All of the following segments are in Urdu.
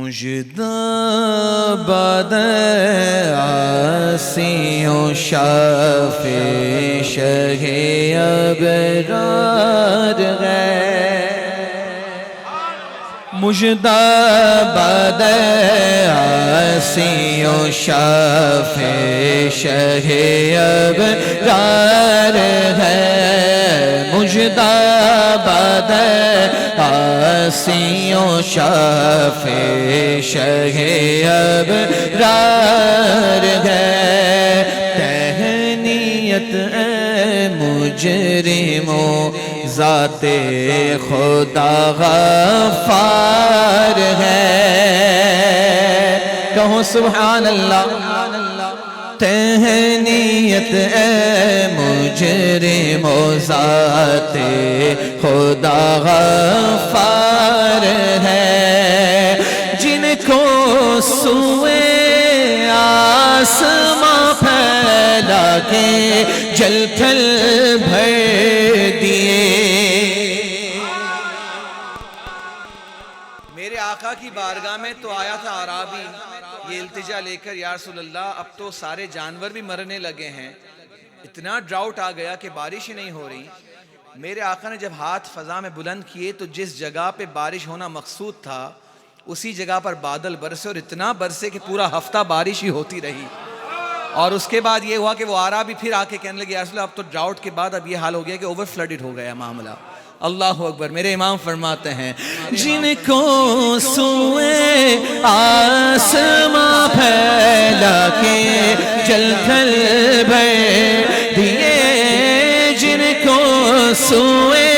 مژدہ باد آسیوں شافع شہ ابرار ہے، مژدہ باد آسیوں شافع شہ ابرار ہے، مژدہ باد آسیوں شافع شہ ابرار ہے، تہنیت اے مجرموں ذات خدا غفار ہے، کہو سبحان اللہ، تہنیت اے مجرموں ذات خدا غفار ہے، جن کو سوئے آسماں پھیلا کے جل تھل بھر دیے۔ میرے آقا کی بارگاہ میں تو آیا تھا عرابی یہ التجا لے کر، یا رسول اللہ اب تو سارے جانور بھی مرنے لگے ہیں، اتنا ڈراؤٹ آ گیا کہ بارش ہی نہیں ہو رہی۔ میرے آقا نے جب ہاتھ فضا میں بلند کیے تو جس جگہ پہ بارش ہونا مقصود تھا اسی جگہ پر بادل برسے، اور اتنا برسے کہ پورا ہفتہ بارش ہی ہوتی رہی۔ اور اس کے بعد یہ ہوا کہ وہ عرابی پھر آ کے کہنے لگے یا رسول اللہ اب تو ڈراؤٹ کے بعد اب یہ حال ہو گیا کہ اوور فلڈڈ ہو گیا معاملہ۔ اللہ اکبر، میرے امام فرماتے ہیں جن کو سوئے آسماں پھیلا کے جل تھل بھر دیے، جن کو سوئے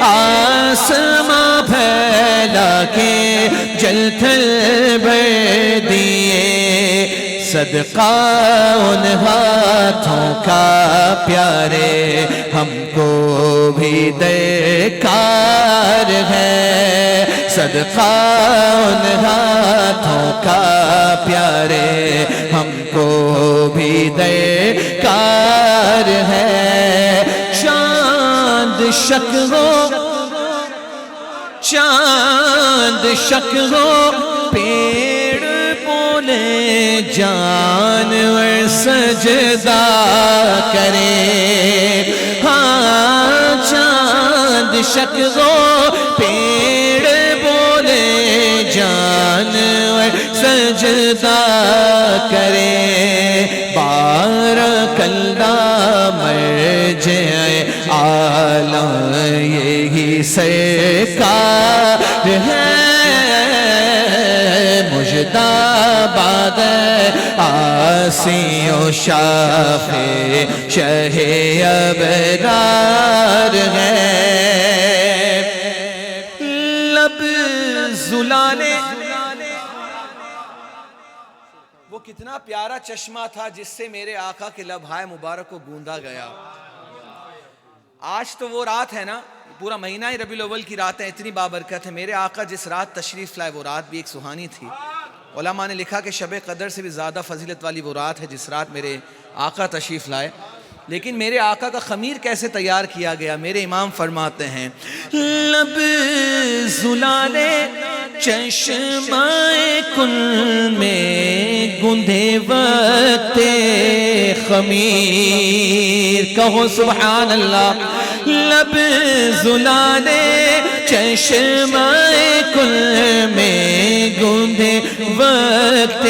آسماں پھیلا کے جل تھل بھر دیے، صدقہ ان ہاتھوں کا پیارے ہم کو بھی درکار ہے، صدقہ ان ہاتھوں کا پیارے ہم کو بھی درکار ہے، چاند شک ہو پیڑ بولے جانور سجدہ کرے، ہاں چاند شک ہو پیڑ بولے جانور سجدہ کرے، بارک اللہ مرجع عالم یہی سرکار ہے، مژدہ باد آسیوں شافع شہ ابرار ہے، لب زلانے، وہ کتنا پیارا چشمہ تھا جس سے میرے آقا کے لبہائے مبارک کو گوندا گیا۔ آج تو وہ رات ہے نا، پورا مہینہ ہی ربیع الاول کی رات ہے، اتنی بابرکت ہے۔ میرے آقا جس رات تشریف لائے وہ رات بھی ایک سہانی تھی۔ علماء نے لکھا کہ شب قدر سے بھی زیادہ فضیلت والی وہ رات ہے جس رات میرے آقا تشریف لائے۔ لیکن میرے آقا کا خمیر کیسے تیار کیا گیا، میرے امام فرماتے ہیں لب زلانے چشمہ کن میں گندھے وقت خمیر، کہو سبحان اللہ، لب زلانے چشمہ کن میں گندھے وقت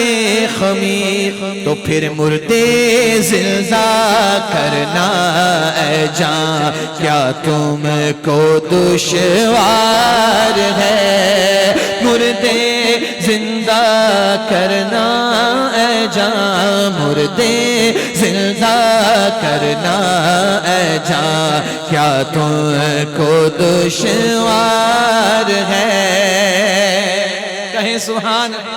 خمیر، تو پھر مردے زندہ کرنا اے جان کیا تم کو دشوار ہے، مردے زندہ کرنا اے جان، مردے زندہ کرنا اے جان کیا تم کو دشوار ہے، کہیں سبحان اللہ۔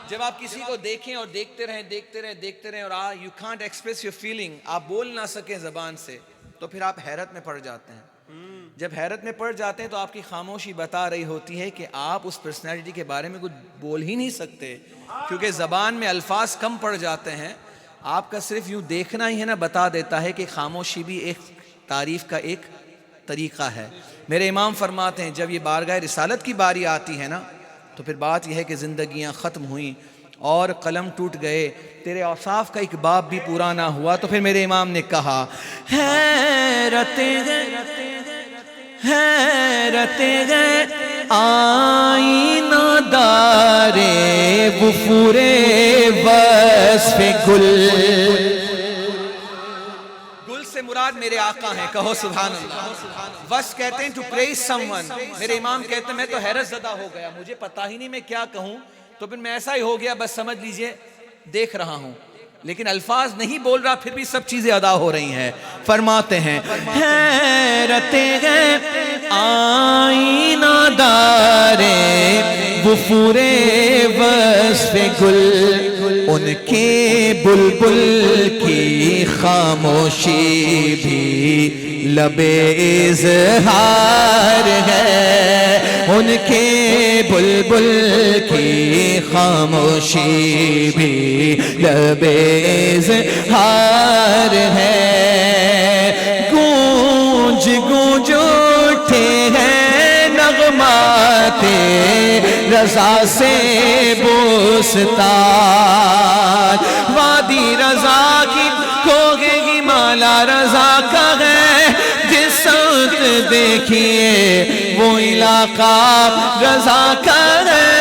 جب آپ کسی کو دیکھیں اور دیکھتے رہیں اور you can't express your feeling، آپ بول نہ سکیں زبان سے، تو پھر آپ حیرت میں پڑ جاتے ہیں۔ جب حیرت میں پڑ جاتے ہیں تو آپ کی خاموشی بتا رہی ہوتی ہے کہ آپ اس پرسنالٹی کے بارے میں کچھ بول ہی نہیں سکتے، کیونکہ زبان میں الفاظ کم پڑ جاتے ہیں۔ آپ کا صرف یوں دیکھنا ہی ہے نا بتا دیتا ہے کہ خاموشی بھی ایک تعریف کا ایک طریقہ ہے۔ میرے امام فرماتے ہیں جب یہ بارگاہ رسالت کی باری آتی ہے نا تو پھر بات یہ ہے کہ زندگیاں ختم ہوئیں اور قلم ٹوٹ گئے، تیرے اوصاف کا ایک باب بھی پورا نہ ہوا۔ تو پھر میرے امام نے کہا حیرت ہے آئینہ دار وفور وصف گل، گل سے مراد میرے آقا ہیں، کہو سبحان اللہ۔ وصف کہتے ہیں ٹو پریز سم ون، میرے امام کہتے ہیں میں تو حیرت زدہ ہو گیا، مجھے پتہ ہی نہیں میں کیا کہوں، تو پھر میں ایسا ہی ہو گیا، بس سمجھ لیجئے دیکھ رہا ہوں، لیکن الفاظ نہیں بول رہا، پھر بھی سب چیزیں ادا ہو رہی ہیں۔ فرماتے ہیں حیرت ہے آئینہ دار وفور وصف گل، ان کے بلبل کی خاموشی بھی لب اظہار ہے، ان کے بلبل کی خاموشی بھی لب اظہار ہے، گونج گونج اٹھے ہیں نغمات رضا سے بوستان، وادی رضا کی کوہ ہمالا رضا کا ہے، جس سمت دیکھیے وہ علاقہ رضا کا ہے،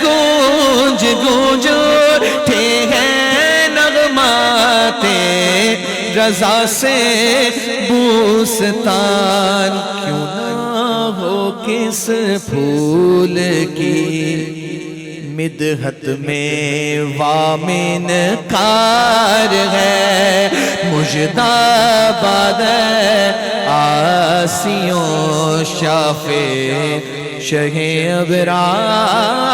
گونج گونج اٹھے ہیں نغمات رضا سے بوستان، کیوں نہ ہو کس پھول کی مدحت میں وامن کار ہے، مژدہ باد آسیوں شافع شہ ابرار